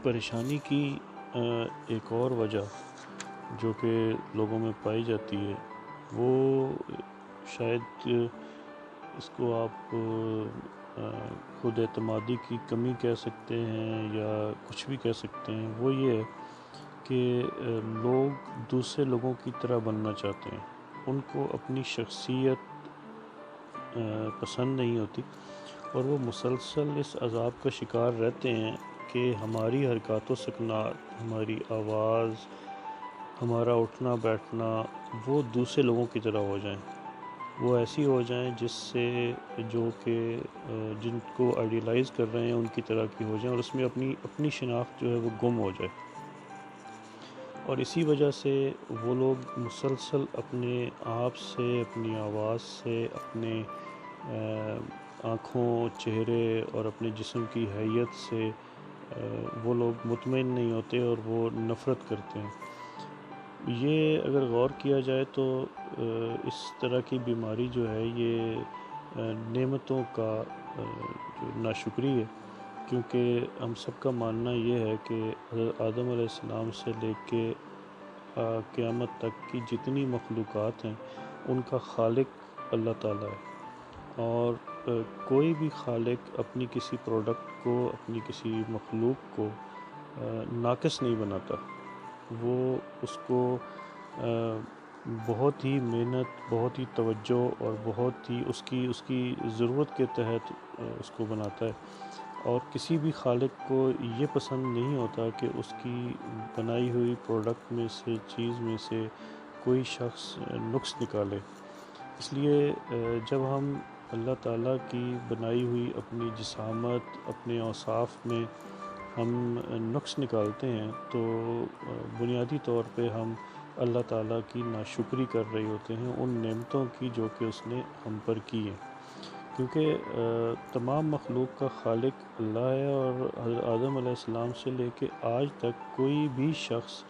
پریشانی کی ایک اور وجہ جو کہ لوگوں میں پائی جاتی ہے وہ شاید اس کو آپ خود اعتمادی کی کمی کہہ سکتے ہیں یا کچھ بھی کہہ سکتے ہیں. وہ یہ ہے کہ لوگ دوسرے لوگوں کی طرح بننا چاہتے ہیں. ان کو اپنی شخصیت پسند نہیں ہوتی اور وہ مسلسل اس عذاب کا شکار رہتے ہیں کہ ہماری حرکات و سکنات، ہماری آواز، ہمارا اٹھنا بیٹھنا وہ دوسرے لوگوں کی طرح ہو جائیں، وہ ایسی ہو جائیں جس سے جو کہ جن کو آئیڈیلائز کر رہے ہیں ان کی طرح کی ہو جائیں، اور اس میں اپنی شناخت جو ہے وہ گم ہو جائے. اور اسی وجہ سے وہ لوگ مسلسل اپنے آپ سے، اپنی آواز سے، اپنے آنکھوں، چہرے اور اپنے جسم کی حیت سے وہ لوگ مطمئن نہیں ہوتے اور وہ نفرت کرتے ہیں. یہ اگر غور کیا جائے تو اس طرح کی بیماری جو ہے یہ نعمتوں کا جو ناشکری ہے، کیونکہ ہم سب کا ماننا یہ ہے کہ حضرت آدم علیہ السلام سے لے کے قیامت تک کی جتنی مخلوقات ہیں ان کا خالق اللہ تعالیٰ ہے، اور کوئی بھی خالق اپنی کسی پروڈکٹ کو، اپنی کسی مخلوق کو ناقص نہیں بناتا. وہ اس کو بہت ہی محنت، بہت ہی توجہ اور بہت ہی اس کی ضرورت کے تحت اس کو بناتا ہے. اور کسی بھی خالق کو یہ پسند نہیں ہوتا کہ اس کی بنائی ہوئی پروڈکٹ میں سے، چیز میں سے کوئی شخص نقص نکالے. اس لیے جب ہم اللہ تعالیٰ کی بنائی ہوئی اپنی جسامت، اپنے اوصاف میں ہم نقص نکالتے ہیں تو بنیادی طور پہ ہم اللہ تعالیٰ کی ناشکری کر رہے ہوتے ہیں ان نعمتوں کی جو کہ اس نے ہم پر کی ہیں. کیونکہ تمام مخلوق کا خالق اللہ ہے، اور حضرت آدم علیہ السلام سے لے کے آج تک کوئی بھی شخص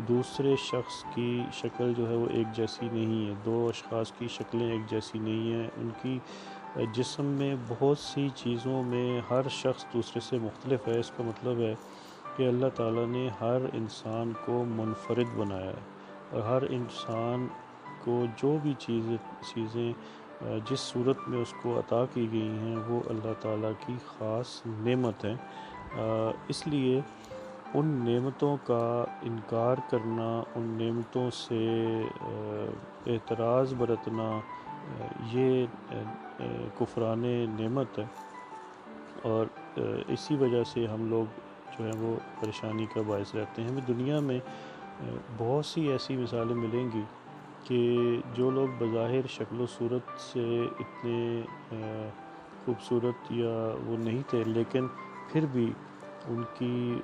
دوسرے شخص کی شکل جو ہے وہ ایک جیسی نہیں ہے. دو اشخاص کی شکلیں ایک جیسی نہیں ہیں. ان کی جسم میں بہت سی چیزوں میں ہر شخص دوسرے سے مختلف ہے. اس کا مطلب ہے کہ اللہ تعالیٰ نے ہر انسان کو منفرد بنایا ہے، اور ہر انسان کو جو بھی چیزیں جس صورت میں اس کو عطا کی گئی ہیں وہ اللہ تعالیٰ کی خاص نعمت ہیں. اس لیے ان نعمتوں کا انکار کرنا، ان نعمتوں سے اعتراض برتنا، یہ کفران نعمت ہے. اور اسی وجہ سے ہم لوگ جو ہیں وہ پریشانی کا باعث رہتے ہیں. ہمیں دنیا میں بہت سی ایسی مثالیں ملیں گی کہ جو لوگ بظاہر شکل و صورت سے اتنے خوبصورت یا وہ نہیں تھے، لیکن پھر بھی ان کی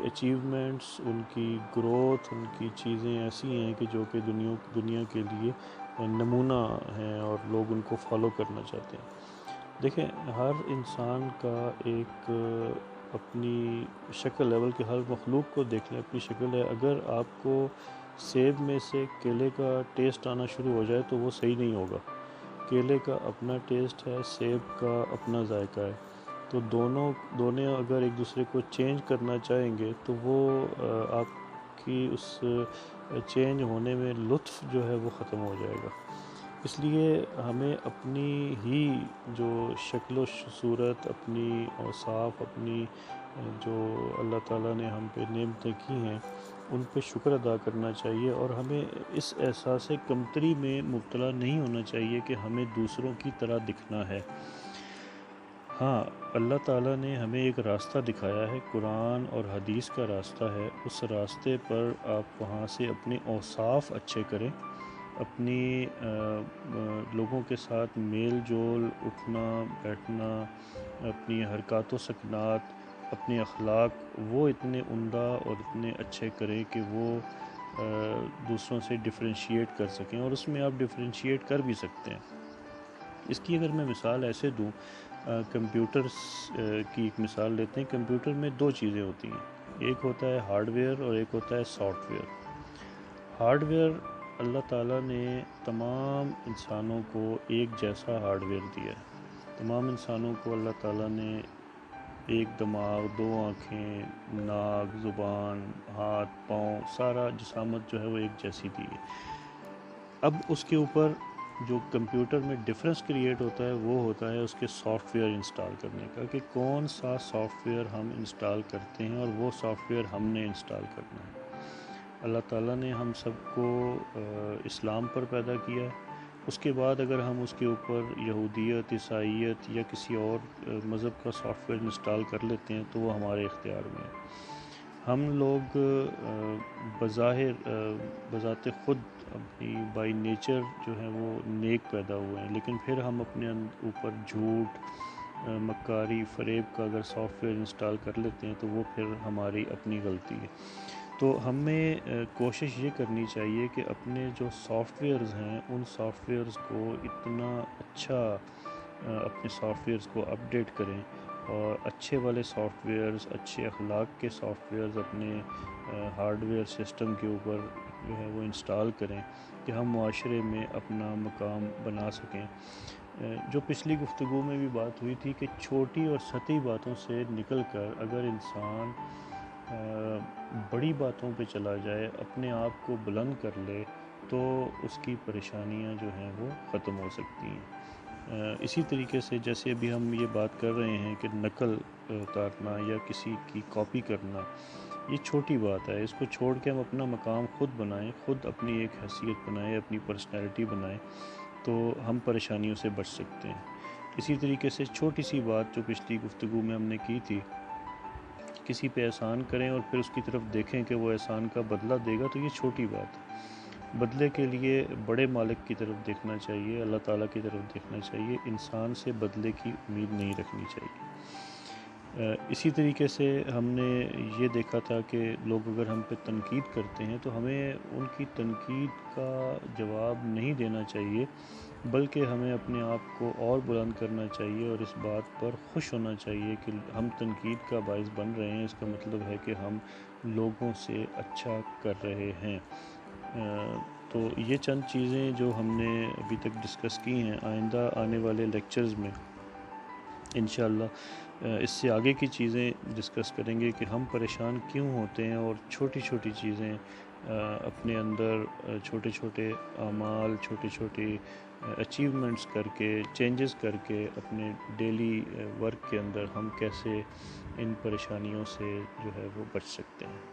اچیومنٹس، ان کی گروتھ، ان کی چیزیں ایسی ہیں کہ جو کہ دنیا کے لیے نمونہ ہیں اور لوگ ان کو فالو کرنا چاہتے ہیں. دیکھیں، ہر انسان کا ایک اپنی شکل ہے، بلکہ ہر مخلوق کو دیکھ لیں اپنی شکل ہے. اگر آپ کو سیب میں سے کیلے کا ٹیسٹ آنا شروع ہو جائے تو وہ صحیح نہیں ہوگا. کیلے کا اپنا ٹیسٹ ہے، سیب کا اپنا ذائقہ ہے. تو دونوں اگر ایک دوسرے کو چینج کرنا چاہیں گے تو وہ آپ کی اس چینج ہونے میں لطف جو ہے وہ ختم ہو جائے گا. اس لیے ہمیں اپنی ہی جو شکل و صورت، اپنی اوصاف، اپنی جو اللہ تعالیٰ نے ہم پہ نعمتیں کی ہیں ان پہ شکر ادا کرنا چاہیے، اور ہمیں اس احساس کمتری میں مبتلا نہیں ہونا چاہیے کہ ہمیں دوسروں کی طرح دکھنا ہے. ہاں، اللہ تعالیٰ نے ہمیں ایک راستہ دکھایا ہے، قرآن اور حدیث کا راستہ ہے. اس راستے پر آپ وہاں سے اپنے اوصاف اچھے کریں، اپنی لوگوں کے ساتھ میل جول، اٹھنا بیٹھنا، اپنی حرکات و سکنات، اپنے اخلاق وہ اتنے عمدہ اور اتنے اچھے کریں کہ وہ دوسروں سے ڈفرینشیٹ کر سکیں. اور اس میں آپ ڈفرینشیٹ کر بھی سکتے ہیں. اس کی اگر میں مثال ایسے دوں، کمپیوٹرز کی ایک مثال لیتے ہیں. کمپیوٹر میں دو چیزیں ہوتی ہیں، ایک ہوتا ہے ہارڈ ویئر اور ایک ہوتا ہے سافٹ ویئر. ہارڈ ویئر اللہ تعالیٰ نے تمام انسانوں کو ایک جیسا ہارڈ ویئر دیا ہے. تمام انسانوں کو اللہ تعالیٰ نے ایک دماغ، دو آنکھیں، ناک، زبان، ہاتھ، پاؤں، سارا جسامت جو ہے وہ ایک جیسی دی ہے۔ اب اس کے اوپر جو کمپیوٹر میں ڈفرینس کریٹ ہوتا ہے وہ ہوتا ہے اس کے سافٹ ویئر انسٹال کرنے کا، کہ کون سا سافٹ ویئر ہم انسٹال کرتے ہیں اور وہ سافٹ ویئر ہم نے انسٹال کرنا ہے۔ اللہ تعالیٰ نے ہم سب کو اسلام پر پیدا کیا ہے، اس کے بعد اگر ہم اس کے اوپر یہودیت، عیسائیت یا کسی اور مذہب کا سافٹ ویئر انسٹال کر لیتے ہیں تو وہ ہمارے اختیار میں ہے۔ ہم لوگ بذات خود اپنی بائی نیچر جو ہے وہ نیک پیدا ہوئے ہیں، لیکن پھر ہم اپنے اوپر جھوٹ، مکاری، فریب کا اگر سافٹ ویئر انسٹال کر لیتے ہیں تو وہ پھر ہماری اپنی غلطی ہے۔ تو ہمیں کوشش یہ کرنی چاہیے کہ اپنے جو سافٹ ویئرز ہیں ان سافٹ ویئرز کو اتنا اچھا اپنے سافٹ ویئرز کو اپڈیٹ کریں، اور اچھے والے سافٹ ویئرز، اچھے اخلاق کے سافٹ ویئرز اپنے ہارڈ ویئر سسٹم کے اوپر جو ہے وہ انسٹال کریں کہ ہم معاشرے میں اپنا مقام بنا سکیں۔ جو پچھلی گفتگو میں بھی بات ہوئی تھی کہ چھوٹی اور سطحی باتوں سے نکل کر اگر انسان بڑی باتوں پہ چلا جائے، اپنے آپ کو بلند کر لے، تو اس کی پریشانیاں جو ہیں وہ ختم ہو سکتی ہیں۔ اسی طریقے سے جیسے ابھی ہم یہ بات کر رہے ہیں کہ نقل اتارنا یا کسی کی کاپی کرنا، یہ چھوٹی بات ہے، اس کو چھوڑ کے ہم اپنا مقام خود بنائیں، خود اپنی ایک حیثیت بنائیں، اپنی پرسنالٹی بنائیں، تو ہم پریشانیوں سے بچ سکتے ہیں۔ اسی طریقے سے چھوٹی سی بات جو پچھلی گفتگو میں ہم نے کی تھی، کسی پہ احسان کریں اور پھر اس کی طرف دیکھیں کہ وہ احسان کا بدلہ دے گا، تو یہ چھوٹی بات ہے۔ بدلے کے لیے بڑے مالک کی طرف دیکھنا چاہیے، اللہ تعالیٰ کی طرف دیکھنا چاہیے، انسان سے بدلے کی امید نہیں رکھنی چاہیے۔ اسی طریقے سے ہم نے یہ دیکھا تھا کہ لوگ اگر ہم پہ تنقید کرتے ہیں تو ہمیں ان کی تنقید کا جواب نہیں دینا چاہیے، بلکہ ہمیں اپنے آپ کو اور بلند کرنا چاہیے اور اس بات پر خوش ہونا چاہیے کہ ہم تنقید کا باعث بن رہے ہیں، اس کا مطلب ہے کہ ہم لوگوں سے اچھا کر رہے ہیں۔ تو یہ چند چیزیں جو ہم نے ابھی تک ڈسکس کی ہیں، آئندہ آنے والے لیکچرز میں انشاءاللہ اس سے آگے کی چیزیں ڈسکس کریں گے کہ ہم پریشان کیوں ہوتے ہیں، اور چھوٹی چھوٹی چیزیں اپنے اندر، چھوٹے چھوٹے اعمال، چھوٹی چھوٹی اچیومنٹس کر کے، چینجز کر کے اپنے ڈیلی ورک کے اندر ہم کیسے ان پریشانیوں سے جو ہے وہ بچ سکتے ہیں۔